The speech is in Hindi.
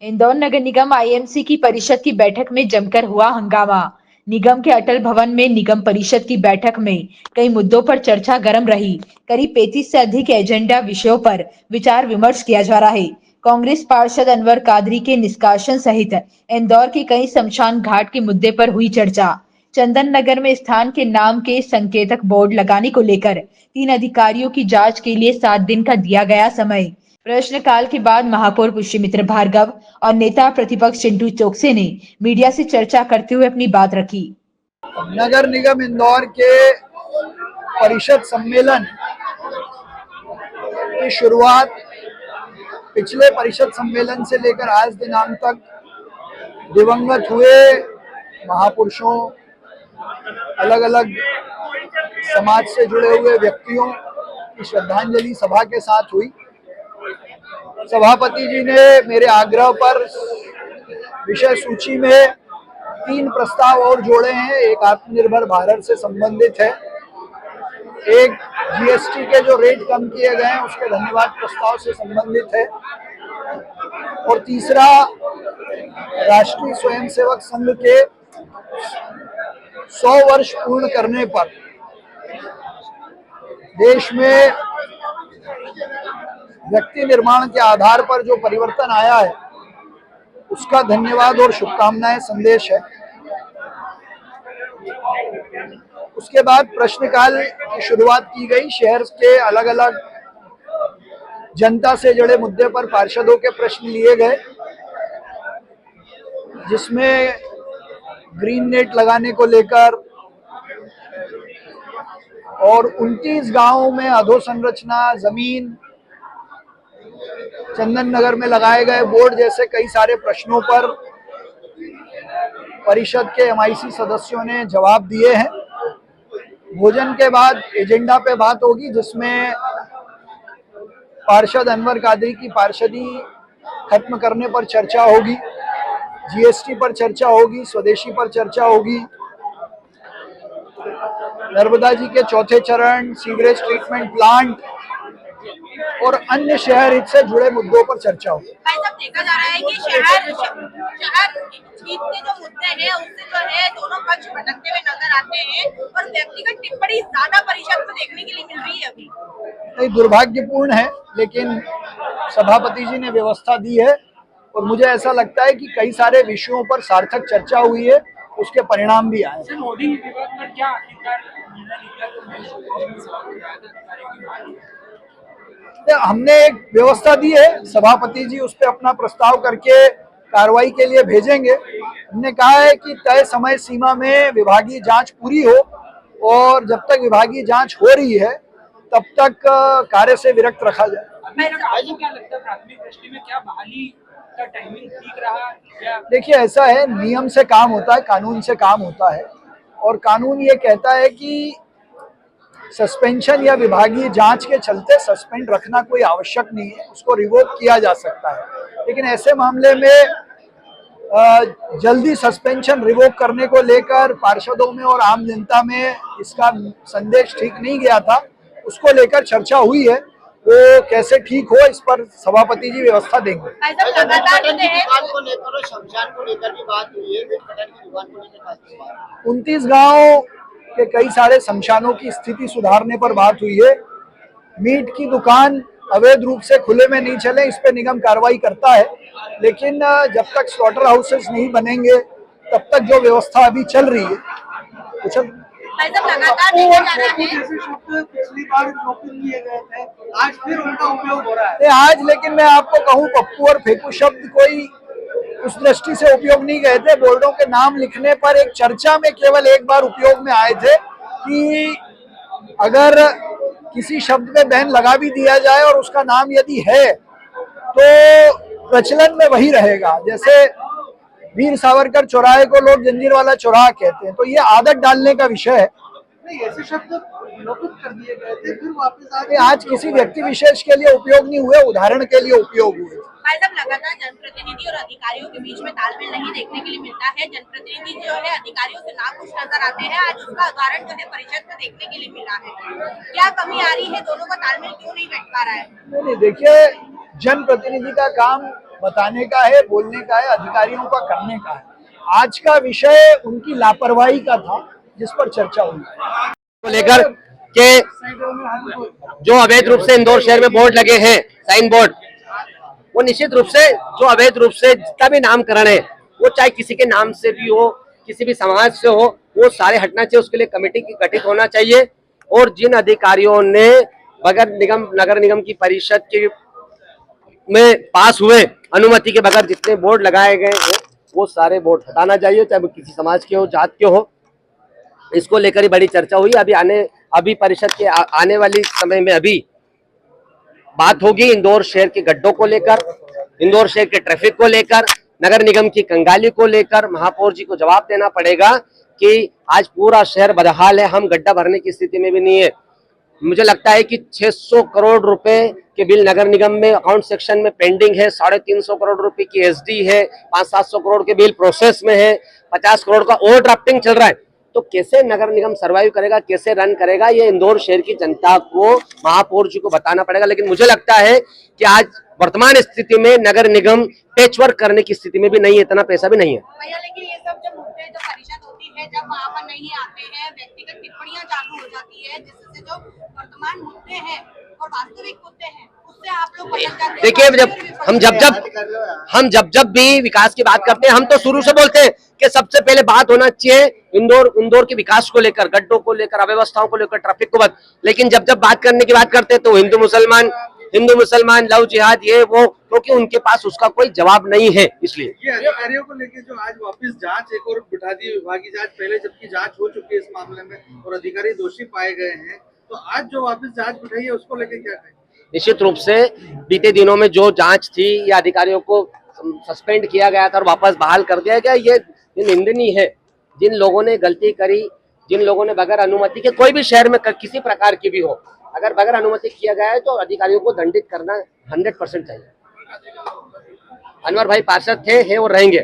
इंदौर नगर निगम आईएमसी की परिषद की बैठक में जमकर हुआ हंगामा। निगम के अटल भवन में निगम परिषद की बैठक में कई मुद्दों पर चर्चा गर्म रही। करीब 35 से अधिक एजेंडा विषयों पर विचार विमर्श किया जा रहा है। कांग्रेस पार्षद अनवर कादरी के निष्कासन सहित इंदौर के कई शमशान घाट के मुद्दे पर हुई चर्चा। चंदन नगर में स्थान के नाम के संकेतक बोर्ड लगाने को लेकर 3 अधिकारियों की जांच के लिए 7 दिन का दिया गया समय। प्रश्नकाल के बाद महापौर पुष्यमित्र भार्गव और नेता प्रतिपक्ष चिंटू चोकसे ने मीडिया से चर्चा करते हुए अपनी बात रखी। नगर निगम इंदौर के परिषद सम्मेलन की शुरुआत पिछले परिषद सम्मेलन से लेकर आज दिनांक तक दिवंगत हुए महापुरुषों, अलग अलग समाज से जुड़े हुए व्यक्तियों की श्रद्धांजलि सभा के साथ हुई। सभापति जी ने मेरे आग्रह पर विषय सूची में 3 प्रस्ताव और जोड़े हैं। एक आत्मनिर्भर भारत से संबंधित है, एक जीएसटी के जो रेट कम किए गए हैं उसके धन्यवाद प्रस्ताव से संबंधित है, और तीसरा राष्ट्रीय स्वयंसेवक संघ के 100 वर्ष पूर्ण करने पर देश में व्यक्ति निर्माण के आधार पर जो परिवर्तन आया है उसका धन्यवाद और शुभकामनाएं संदेश है। उसके बाद प्रश्नकाल की शुरुआत की गई। शहर के अलग अलग जनता से जुड़े मुद्दे पर पार्षदों के प्रश्न लिए गए, जिसमें ग्रीन नेट लगाने को लेकर और 29 गांवों में अधोसंरचना, जमीन, चंदन नगर में लगाए गए बोर्ड जैसे कई सारे प्रश्नों पर परिषद के एमआईसी सदस्यों ने जवाब दिए हैं। भोजन के बाद एजेंडा पे बात होगी, जिसमें पार्षद अनवर कादरी की पार्षदी खत्म करने पर चर्चा होगी, जीएसटी पर चर्चा होगी, स्वदेशी पर चर्चा होगी, नर्मदा जी के चौथे चरण, सीवरेज ट्रीटमेंट प्लांट और अन्य शहर हित से जुड़े मुद्दों पर चर्चा होगी। भाई साहब, देखा जा रहा है कि शहर हित के जो मुद्दे हैं उससे जो है दोनों पक्ष भटकते हुए नजर आते हैं और व्यक्तिगत टिप्पणी ज्यादा परिषद में देखने के लिए मिल रही है। अभी नहीं, दुर्भाग्यपूर्ण है, लेकिन सभापति जी ने व्यवस्था दी है और मुझे ऐसा लगता है कि कई सारे विषयों पर सार्थक चर्चा हुई है, उसके परिणाम भी आए। हमने एक व्यवस्था दी है, सभापति जी उस पर अपना प्रस्ताव करके कार्रवाई के लिए भेजेंगे। हमने कहा है कि तय समय सीमा में विभागीय जांच पूरी हो, और जब तक विभागीय जांच हो रही है तब तक कार्य से विरक्त रखा जाए। आपको क्या लगता है प्राथमिक दृष्टि में क्या बहाली का टाइमिंग ठीक रहा? देखिए, ऐसा है, नियम से काम होता है, कानून से काम होता है, और कानून ये कहता है कि सस्पेंशन या विभागीय जांच के चलते सस्पेंड रखना कोई आवश्यक नहीं है, उसको रिवोक किया जा सकता है। लेकिन ऐसे मामले में जल्दी सस्पेंशन रिवोक करने को लेकर पार्षदों में और आम जनता में इसका संदेश ठीक नहीं गया था, उसको लेकर चर्चा हुई है। वो कैसे ठीक हो, इस पर सभापति जी व्यवस्था देंगे। शमशान को लेकर भी बात हुई है, 29 गांव के कई सारे शमशानों की स्थिति सुधारने पर बात हुई है। मीट की दुकान अवैध रूप से खुले में नहीं चले, इस पे निगम कार्रवाई करता है, लेकिन जब तक स्लॉटर हाउसेस नहीं बनेंगे तब तक जो व्यवस्था अभी चल रही है कुछ पिछली बार किए गए थे, आज फिर उनका उपयोग हो रहा है। आज, लेकिन मैं आपको कहूँ, पप्पू और फेंकू शब्द कोई उस दृष्टि से उपयोग नहीं गए थे। बोर्डों के नाम लिखने पर एक चर्चा में केवल एक बार उपयोग में आए थे कि अगर किसी शब्द में बैन लगा भी दिया जाए और उसका नाम यदि है तो प्रचलन में वही रहेगा। जैसे वीर सावरकर चौराहे को लोग जंजीर वाला चौराहा कहते हैं, तो ये आदत डालने का विषय है। नहीं, ऐसे शब्द विलोपित कर दिए गए थे, फिर वापस आ गए। आज किसी व्यक्ति विशेष के लिए उपयोग नहीं हुए, उदाहरण के लिए उपयोग हुए। भाई साहब, लगातार जनप्रतिनिधि और अधिकारियों के बीच में तालमेल नहीं देखने के लिए मिलता है। जनप्रतिनिधि जो है अधिकारियों से नाखुश नजर आते हैं, आज उसका उदाहरण जो है परिषद में देखने के लिए मिला है। क्या कमी आ रही है, दोनों का तालमेल क्यों नहीं बैठ पा रहा है? नहीं, देखिए, जनप्रतिनिधि का काम बताने का है, बोलने का है, अधिकारियों का करने का है। आज का विषय उनकी लापरवाही का था जिस पर चर्चा हुई को लेकर के जो अवैध रूप से इंदौर शहर में बोर्ड लगे हैं, साइन बोर्ड, वो निश्चित रूप से जो अवैध रूप से जितना भी नामकरण है, वो चाहे किसी के नाम से भी हो, किसी भी समाज से हो, वो सारे हटना चाहिए। उसके लिए कमेटी की गठित होना चाहिए। और जिन अधिकारियों ने नगर निगम की परिषद के में पास हुए अनुमति के बगैर जितने बोर्ड लगाए गए हैं, वो सारे बोर्ड हटाना चाहिए, चाहे वो किसी समाज के हो, जात के हो। इसको लेकर ही बड़ी चर्चा हुई। अभी परिषद के आने वाली समय में अभी बात होगी इंदौर शहर के गड्ढों को लेकर, इंदौर शहर के ट्रैफिक को लेकर, नगर निगम की कंगाली को लेकर। महापौर जी को जवाब देना पड़ेगा कि आज पूरा शहर बदहाल है, हम गड्ढा भरने की स्थिति में भी नहीं है। मुझे लगता है कि 600 करोड़ रुपए के बिल नगर निगम में अकाउंट सेक्शन में पेंडिंग है, 350 करोड़ रुपए की एसडी है, 500-700 करोड़ के बिल प्रोसेस में है, 50 करोड़ का ओवर ड्राफ्टिंग चल रहा है। तो कैसे नगर निगम सर्वाइव करेगा, कैसे रन करेगा, ये इंदौर शहर की जनता को, महापौर जी को बताना पड़ेगा। लेकिन मुझे लगता है कि आज वर्तमान स्थिति में नगर निगम पैचवर्क करने की स्थिति में भी नहीं है, इतना पैसा भी नहीं है। भैया लेकिन ये सब जो मुद्दे जो परिषद होती है, जब वहाँ पर नहीं आते हैं, व्यक्तिगत टिप्पणियां चालू हो जाती है, जिससे जो वर्तमान मुद्दे हैं और वास्तविक मुद्दे हैं उससे आप लोग बदल जाते हैं। देखिए, जब भी विकास की बात करते हैं, हम तो शुरू से बोलते हैं कि सबसे पहले बात होना चाहिए इंदौर के विकास को लेकर, गड्ढों को लेकर, अव्यवस्थाओं को लेकर, ट्रैफिक को लेकर। लेकिन जब बात करने की बात करते हैं तो हिंदू मुसलमान लव जिहाद ये वो, क्योंकि उनके पास उसका कोई जवाब नहीं है। इसलिए ये अधिकारियों को लेकर जो आज वापस जांच एक और बिठा दी, विभागीय जांच पहले जबकि जांच हो चुकी है इस मामले में और अधिकारी दोषी पाए गए हैं, तो आज जो वापस जांच बिठाई है उसको लेकर क्या कहें? निश्चित रूप से बीते दिनों में जो जांच थी या अधिकारियों को सस्पेंड किया गया था और वापस बहाल कर दिया गया, ये निंदनीय है। जिन लोगों ने गलती करी, जिन लोगों ने बगैर अनुमति के कोई भी शहर में किसी प्रकार की भी हो, अगर बगैर अनुमति किया गया है तो अधिकारियों को दंडित करना 100% चाहिए। अनवर भाई पार्षद थे, हैं और रहेंगे।